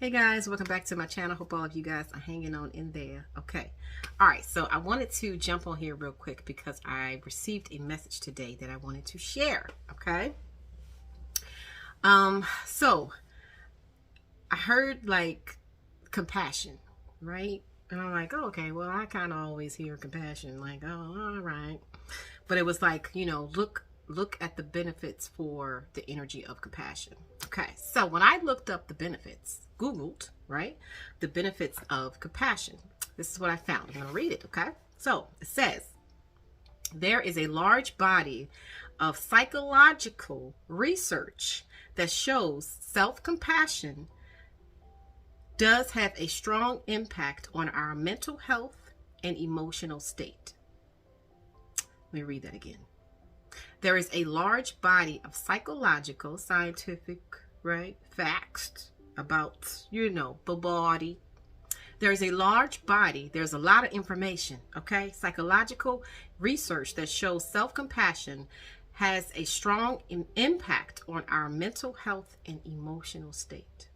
Hey guys, welcome back to my channel. Hope all of you guys are hanging on in there. Okay. All right. So I wanted to jump on here real quick because I received a message today that I wanted to share. Okay. So I heard like compassion, right? And I'm like, oh, okay, well, I kind of always hear compassion, like, oh, all right. But it was like, look at the benefits for the energy of compassion. Okay, so when I looked up the benefits, Googled, right, the benefits of compassion, this is what I found. I'm going to read it, okay? So it says, there is a large body of psychological research that shows self-compassion does have a strong impact on our mental health and emotional state. Let me read that again. There is a large body of psychological, scientific, right, facts about, the body. There's a large body, there's a lot of information, okay? Psychological research that shows self-compassion has a strong impact on our mental health and emotional state,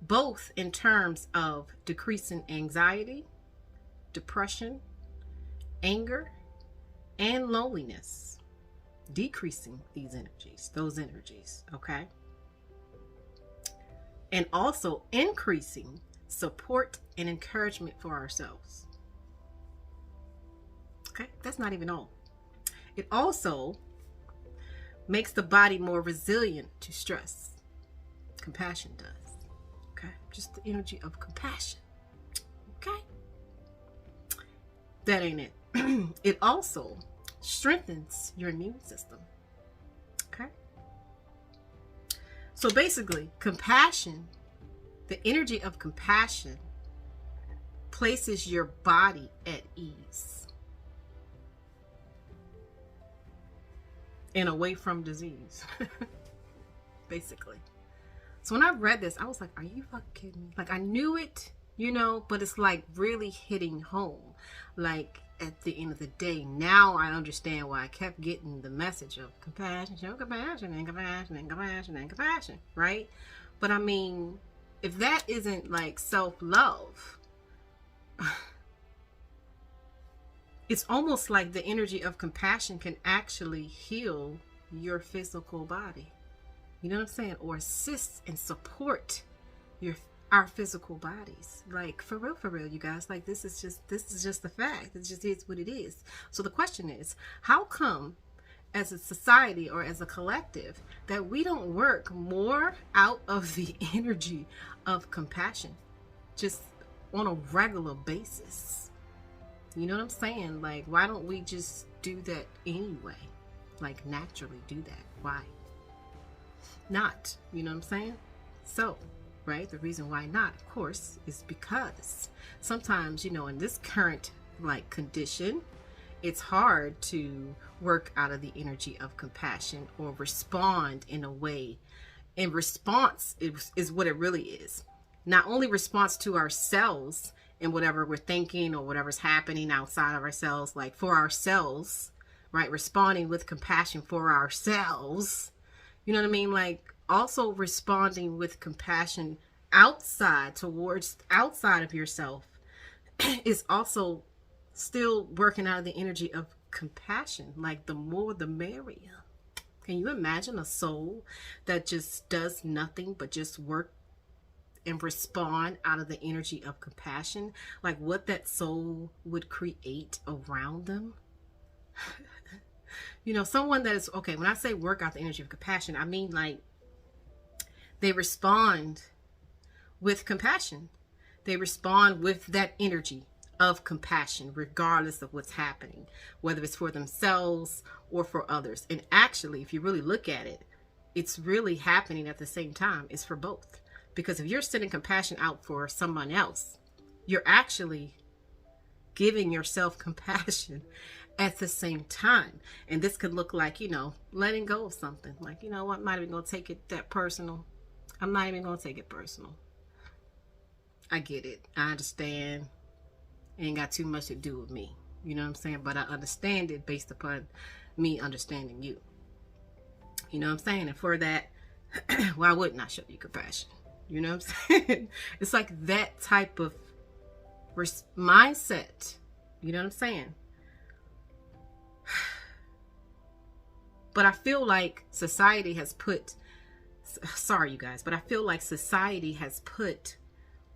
both in terms of decreasing anxiety, depression, anger, and loneliness, decreasing those energies, okay? And also increasing support and encouragement for ourselves. Okay, that's not even all. It also makes the body more resilient to stress. Compassion does. Okay, just the energy of compassion. Okay, that ain't it. It also strengthens your immune system. Okay, so basically compassion, the energy of compassion places your body at ease and away from disease. Basically. So when I read this, I was like, are you fucking kidding me? Like, I knew it, but it's like really hitting home. Like, at the end of the day, now I understand why I kept getting the message of compassion, show compassion, and compassion, and compassion, and compassion, right? But I mean, if that isn't like self-love, it's almost like the energy of compassion can actually heal your physical body. You know what I'm saying? Or assist and support our physical bodies. Like, for real, you guys. Like, this is just the fact. It just is what it is. So the question is, how come as a society or as a collective that we don't work more out of the energy of compassion just on a regular basis? You know what I'm saying? Like, why don't we just do that anyway? Like, naturally do that. Why not? You know what I'm saying? So, right, the reason why not, of course, is because sometimes, in this current like condition, it's hard to work out of the energy of compassion or respond in a way. And response is what it really is. Not only response to ourselves and whatever we're thinking or whatever's happening outside of ourselves, like for ourselves, right? Responding with compassion for ourselves. You know what I mean? Like, also responding with compassion outside of yourself is also still working out of the energy of compassion. Like, the more the merrier. Can you imagine a soul that just does nothing but just work and respond out of the energy of compassion? Like, what that soul would create around them. Someone that is, okay, when I say work out the energy of compassion, I mean like they respond with compassion. They respond with that energy of compassion, regardless of what's happening, whether it's for themselves or for others. And actually, if you really look at it, it's really happening at the same time. It's for both. Because if you're sending compassion out for someone else, you're actually giving yourself compassion at the same time. And this could look like, letting go of something. Like, what, I'm not even going to take it that personal. I'm not even going to take it personal. I get it. I understand. It ain't got too much to do with me. You know what I'm saying? But I understand it based upon me understanding you. You know what I'm saying? And for that, why wouldn't I show you compassion? You know what I'm saying? It's like that type of mindset. You know what I'm saying? But I feel like society has put, sorry you guys, but I feel like society has put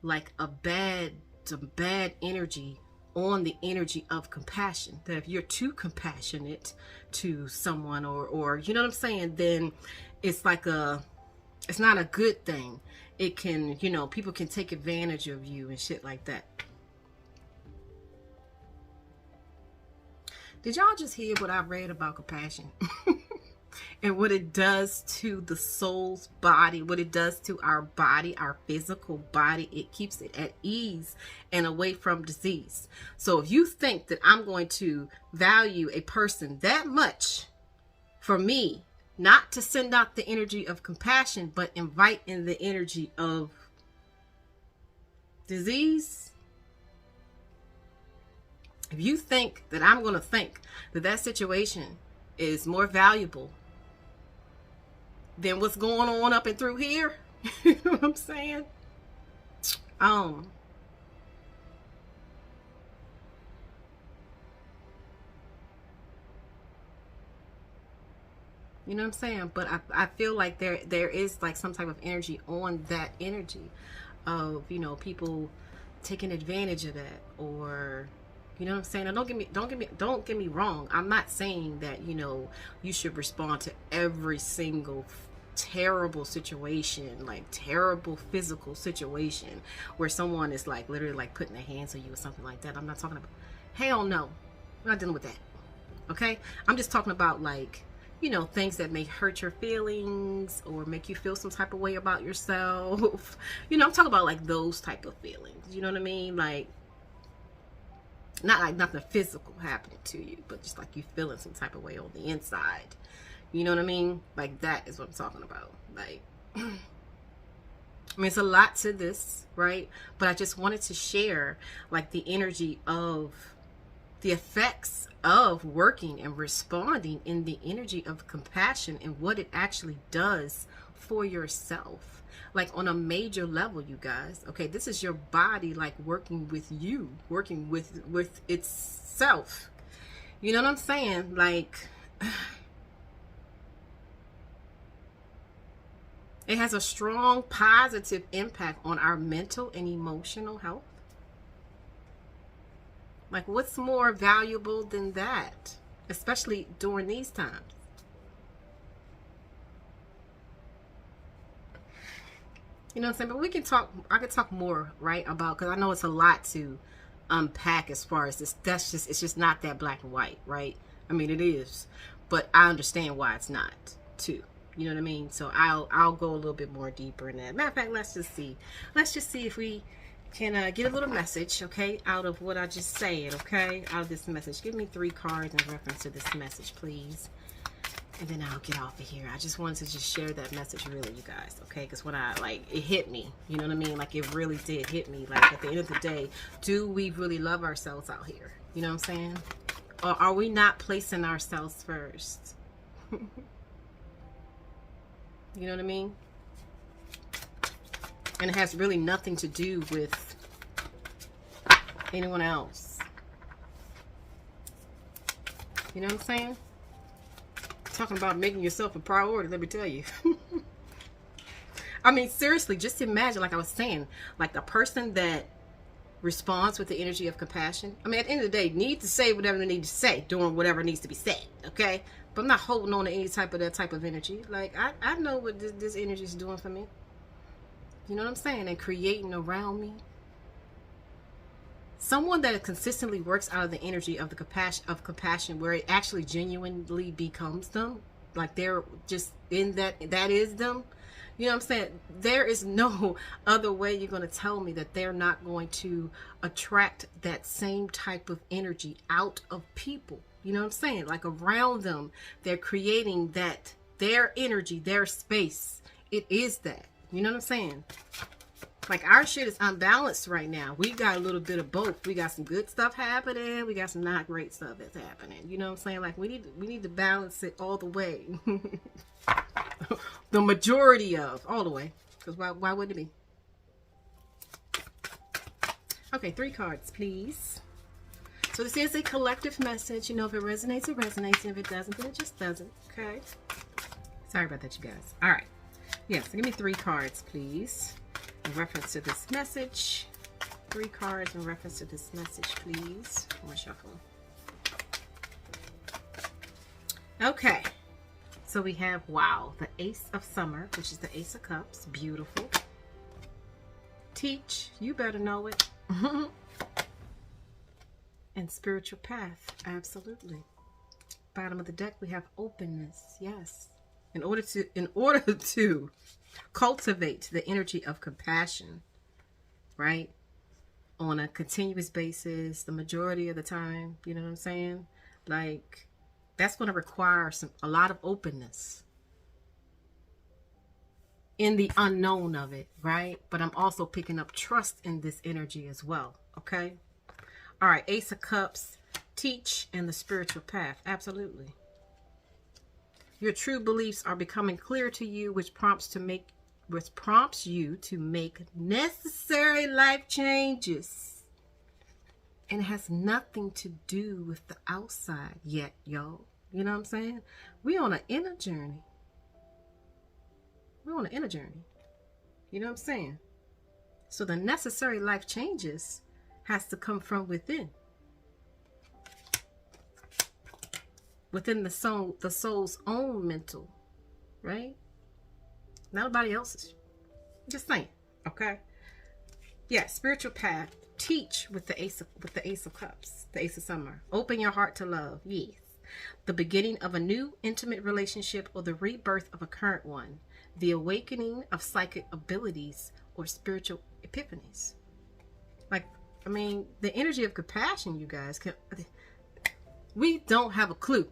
like some bad energy on the energy of compassion. That if you're too compassionate to someone or you know what I'm saying, then it's like it's not a good thing. It can, you know, people can take advantage of you and shit like that. Did y'all just hear what I read about compassion? And what it does to the soul's body, what it does to our body, our physical body. It keeps it at ease and away from disease. So if you think that I'm going to value a person that much for me not to send out the energy of compassion, but invite in the energy of disease, if you think that I'm going to think that that situation is more valuable than what's going on up and through here, you know what I'm saying? You know what I'm saying? But I feel like there is like some type of energy on that energy of, you know, people taking advantage of that, or you know what I'm saying? Now, don't get me wrong. I'm not saying that, you know, you should respond to every single terrible situation, like terrible physical situation where someone is like literally like putting their hands on you or something like that. I'm not talking about, hell no, I'm not dealing with that. Okay? I'm just talking about like, you know, things that may hurt your feelings or make you feel some type of way about yourself. You know, I'm talking about like those type of feelings. You know what I mean? Like, not like nothing physical happening to you, but just like you feeling some type of way on the inside. You know what I mean? Like that is what I'm talking about. Like, I mean, it's a lot to this, right? But I just wanted to share like the energy of the effects of working and responding in the energy of compassion and what it actually does for yourself. Like on a major level, you guys. Okay, this is your body like working with you, working with itself. You know what I'm saying? Like, it has a strong positive impact on our mental and emotional health. Like, what's more valuable than that? Especially during these times. You know what I'm saying? But we can talk, I could talk more, right, about, because I know it's a lot to unpack as far as this. It's just not that black and white, right? I mean, it is. But I understand why it's not, too. You know what I mean? So I'll go a little bit more deeper in that. Matter of fact, let's just see. Let's just see if we can get a little message, okay, out of what I just said, okay, out of this message. Give me 3 cards in reference to this message, please. And then I'll get off of here. I just wanted to just share that message, really, you guys, okay? Because when it hit me, you know what I mean? Like, it really did hit me. Like, at the end of the day, do we really love ourselves out here? You know what I'm saying? Or are we not placing ourselves first? You know what I mean? And it has really nothing to do with anyone else. You know what I'm saying? Talking about making yourself a priority, let me tell you. I mean, seriously, just imagine, like I was saying, like the person that responds with the energy of compassion. I mean, at the end of the day, need to say whatever they need to say, doing whatever needs to be said, okay? But I'm not holding on to any type of that type of energy. Like, I know what this energy is doing for me. You know what I'm saying? And creating around me. Someone that consistently works out of the energy of the compassion, where it actually genuinely becomes them, like they're just in that is them. You know what I'm saying? There is no other way you're going to tell me that they're not going to attract that same type of energy out of people. You know what I'm saying? Like around them, they're creating that, their energy, their space. It is that. You know what I'm saying? Like, our shit is unbalanced right now. We got a little bit of both. We got some good stuff happening. We got some not great stuff that's happening. You know what I'm saying? Like, we need to balance it all the way. The majority of, all the way. Because why wouldn't it be? Okay, 3 cards, please. So this is a collective message. You know, if it resonates, it resonates. And if it doesn't, then it just doesn't. Okay. Sorry about that, you guys. All right. Yeah, so give me 3 cards, please, in reference to this message. 3 cards in reference to this message, please. More shuffle. Okay. So we have, wow, the Ace of Summer, which is the Ace of Cups. Beautiful. Teach. You better know it. And Spiritual Path. Absolutely. Bottom of the deck, we have openness. Yes. In order to cultivate the energy of compassion, right? On a continuous basis, the majority of the time, you know what I'm saying? Like, that's going to require a lot of openness in the unknown of it, right? But I'm also picking up trust in this energy as well, okay? All right, Ace of Cups, teach, and the Spiritual Path. Absolutely. Your true beliefs are becoming clear to you, which prompts you to make necessary life changes. And it has nothing to do with the outside yet, y'all. You know what I'm saying? We're on an inner journey. We're on an inner journey. You know what I'm saying? So the necessary life changes has to come from within. Within the soul's own mental, right? Not nobody else's. Just saying, okay? Yeah, Spiritual Path. Teach with the Ace of Cups, the Ace of Summer. Open your heart to love. Yes. The beginning of a new intimate relationship or the rebirth of a current one. The awakening of psychic abilities or spiritual epiphanies. Like, I mean, the energy of compassion, you guys, we don't have a clue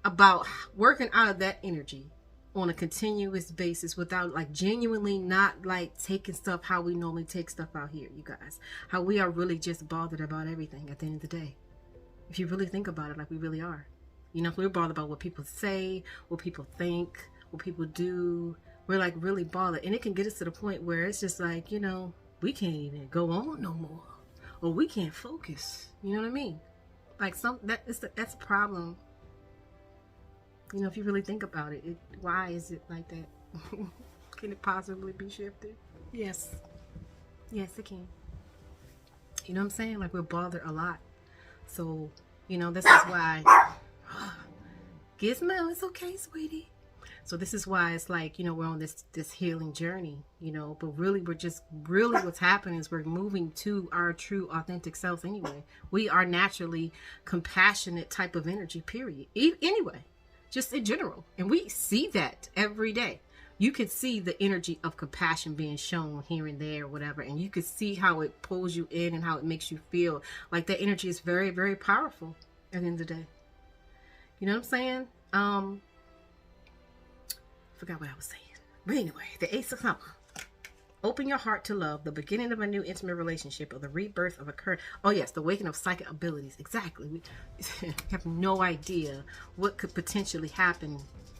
about working out of that energy on a continuous basis without, like, genuinely not, like, taking stuff how we normally take stuff out here, you guys. How we are really just bothered about everything at the end of the day. If you really think about it, like we really are. You know, if we're bothered about what people say, what people think, what people do, we're, like, really bothered. And it can get us to the point where it's just like, you know, we can't even go on no more. Or we can't focus. You know what I mean? Like, that's a problem. You know, if you really think about it, why is it like that? Can it possibly be shifted? Yes. Yes, it can. You know what I'm saying? Like, we're bothered a lot. So, you know, this is why... Gizmo, it's okay, sweetie. So this is why it's like, you know, we're on this healing journey, you know, but really what's happening is we're moving to our true authentic self anyway. We are naturally compassionate type of energy, period. Anyway, just in general. And we see that every day. You can see the energy of compassion being shown here and there or whatever. And you can see how it pulls you in and how it makes you feel. Like, that energy is very, very powerful at the end of the day. You know what I'm saying? Forgot what I was saying. But anyway, the Ace of Summer. Open your heart to love, the beginning of a new intimate relationship or the rebirth of a current... Oh yes, the awakening of psychic abilities. Exactly. We have no idea what could potentially happen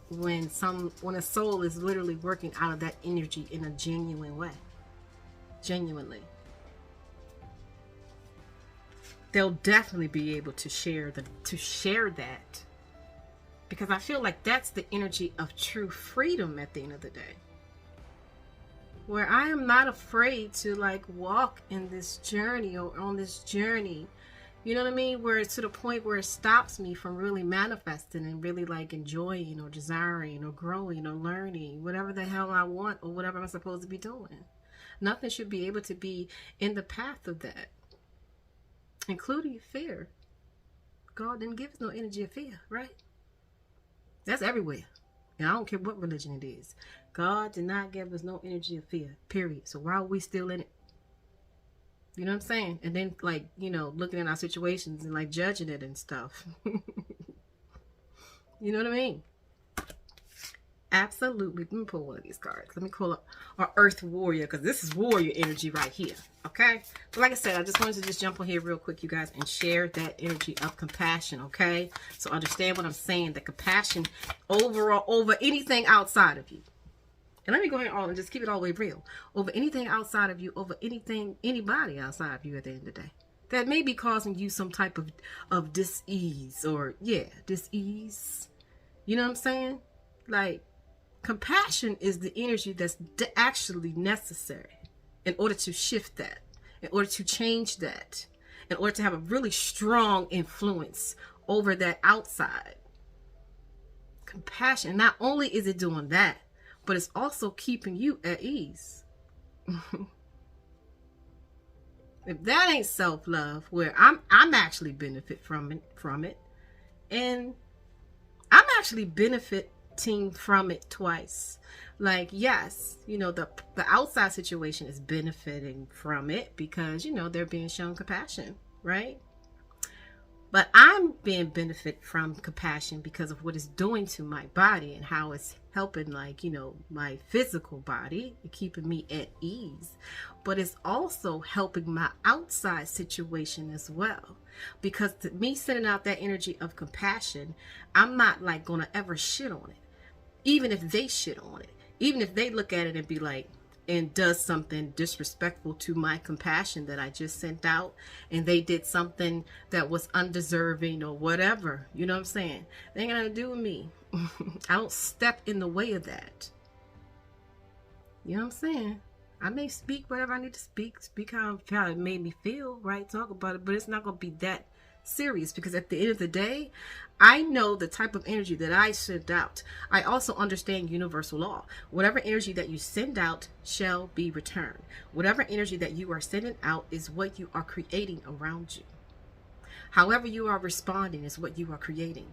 when a soul is literally working out of that energy in a genuine way. Genuinely. They'll definitely be able to share that. Because I feel like that's the energy of true freedom at the end of the day. Where I am not afraid to, like, walk in this journey or on this journey. You know what I mean? Where it's to the point where it stops me from really manifesting and really, like, enjoying or desiring or growing or learning whatever the hell I want or whatever I'm supposed to be doing. Nothing should be able to be in the path of that. Including fear. God didn't give us no energy of fear, right? That's everywhere. And I don't care what religion it is. God did not give us no energy of fear, period. So why are we still in it? You know what I'm saying? And then, like, you know, looking at our situations and, like, judging it and stuff. You know what I mean? Absolutely. Let me pull one of these cards. Let me pull up our Earth Warrior, because this is warrior energy right here. Okay? But like I said, I just wanted to just jump on here real quick, you guys, and share that energy of compassion, okay? So understand what I'm saying. The compassion overall over anything outside of you. And let me go ahead and just keep it all the way real. Over anything outside of you, over anything, anybody outside of you at the end of the day. That may be causing you some type of dis-ease or, yeah, dis-ease. You know what I'm saying? Like, compassion is the energy that's actually necessary in order to shift that, in order to change that, in order to have a really strong influence over that outside. Compassion, not only is it doing that, but it's also keeping you at ease. If that ain't self-love, where I'm actually benefit from it, and I'm actually benefiting from it twice. Like, yes, you know, the outside situation is benefiting from it because, you know, they're being shown compassion, right? But I'm being benefit from compassion because of what it's doing to my body and how it's helping, like, you know, my physical body, keeping me at ease. But it's also helping my outside situation as well. Because me sending out that energy of compassion, I'm not like going to ever shit on it. Even if they shit on it. Even if they look at it and be like, and does something disrespectful to my compassion that I just sent out, and they did something that was undeserving or whatever, you know what I'm saying? They ain't got nothing to do with me. I don't step in the way of that. You know what I'm saying? I may speak whatever I need to speak how it made me feel, right? Talk about it, but it's not going to be that serious because at the end of the day, I know the type of energy that I send out. I also understand universal law. Whatever energy that you send out shall be returned. Whatever energy that you are sending out is what you are creating around you. However you are responding is what you are creating.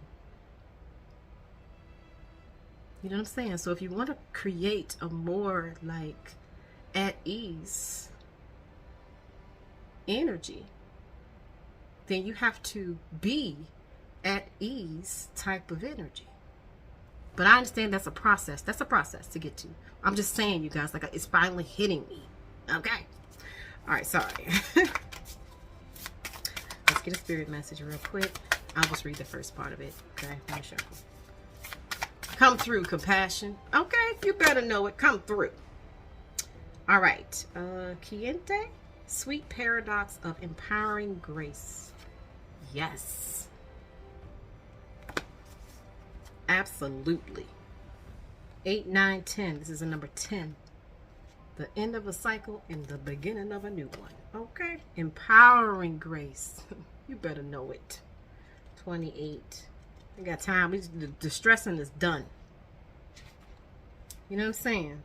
You know what I'm saying? So if you want to create a more like at ease energy, then you have to be at ease type of energy. But I understand that's a process. That's a process to get to. I'm just saying, you guys, like, it's finally hitting me. Okay. All right. Sorry. Let's get a spirit message real quick. I'll just read the first part of it. Okay. Let me shuffle. Come through, compassion. Okay. You better know it. Come through. All right. Kiente. Sweet paradox of empowering grace. Yes. Absolutely. 8, 9, 10. This is a number 10. The end of a cycle and the beginning of a new one. Okay. Empowering grace. You better know it. 28. I got time. The stressing is done. You know what I'm saying?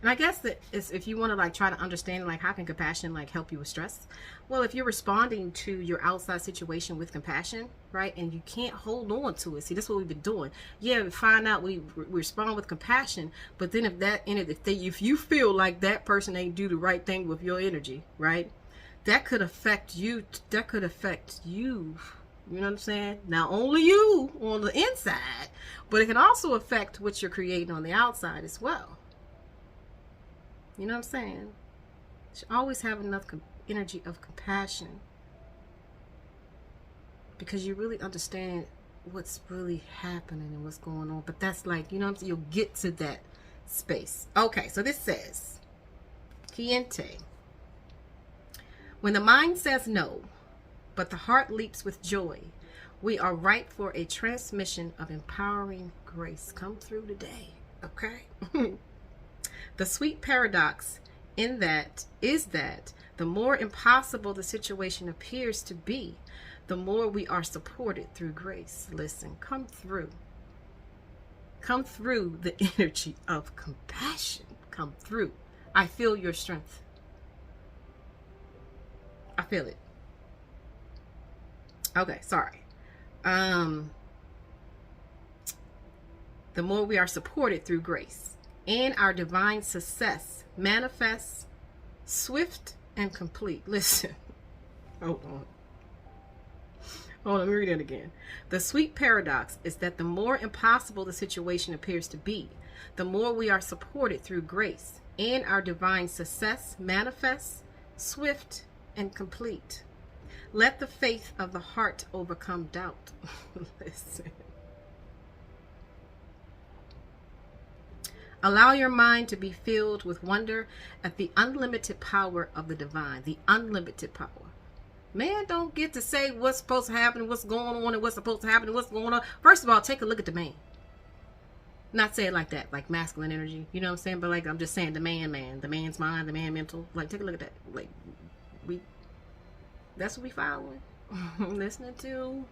And I guess that is, if you want to like try to understand like how can compassion like help you with stress? Well, if you're responding to your outside situation with compassion, right, and you can't hold on to it. See, that's what we've been doing. Yeah, we find out we respond with compassion, but then if you feel like that person ain't do the right thing with your energy, right, that could affect you. That could affect you. You know what I'm saying? Not only you on the inside, but it can also affect what you're creating on the outside as well. You know what I'm saying? You should always have enough energy of compassion because you really understand what's really happening and what's going on. But that's like, you know what I'm saying? You'll get to that space. Okay, so this says, Kiente. When the mind says no, but the heart leaps with joy, we are ripe for a transmission of empowering grace. Come through today, okay? The sweet paradox in that is that the more impossible the situation appears to be, the more we are supported through grace. Listen, come through. Come through the energy of compassion. Come through. I feel your strength. I feel it. Okay, sorry. The more we are supported through grace. And our divine success manifests swift and complete. Listen. Hold on. Let me read it again. The sweet paradox is that the more impossible the situation appears to be, the more we are supported through grace. And our divine success manifests swift and complete. Let the faith of the heart overcome doubt. Listen. Allow your mind to be filled with wonder at the unlimited power of the divine. The unlimited power. Man don't get to say what's supposed to happen, what's going on, and what's supposed to happen, and what's going on. First of all, take a look at the man. Not say it like that, like masculine energy. You know what I'm saying? But like I'm just saying the man. The man's mind, the man mental. Like take a look at that. Like that's what we following. Listening to.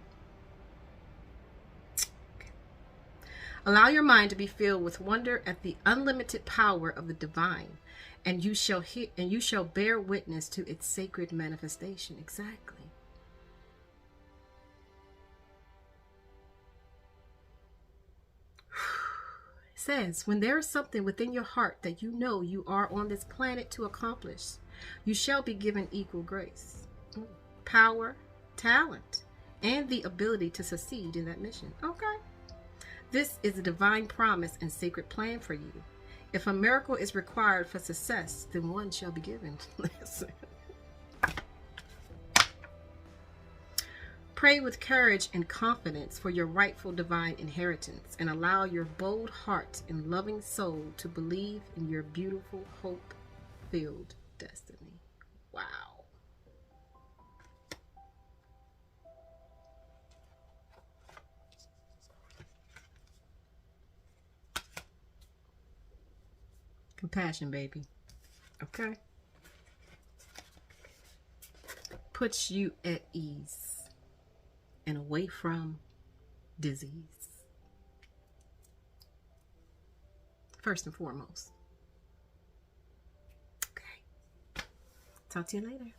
Allow your mind to be filled with wonder at the unlimited power of the divine, and you shall bear witness to its sacred manifestation. Exactly. It says, when there is something within your heart that you know you are on this planet to accomplish, you shall be given equal grace, power, talent, and the ability to succeed in that mission. Okay. This is a divine promise and sacred plan for you. If a miracle is required for success, then one shall be given. Listen. Pray with courage and confidence for your rightful divine inheritance, and allow your bold heart and loving soul to believe in your beautiful, hope-filled destiny. Wow. Compassion, baby. Okay? Puts you at ease and away from disease. First and foremost. Okay. Talk to you later.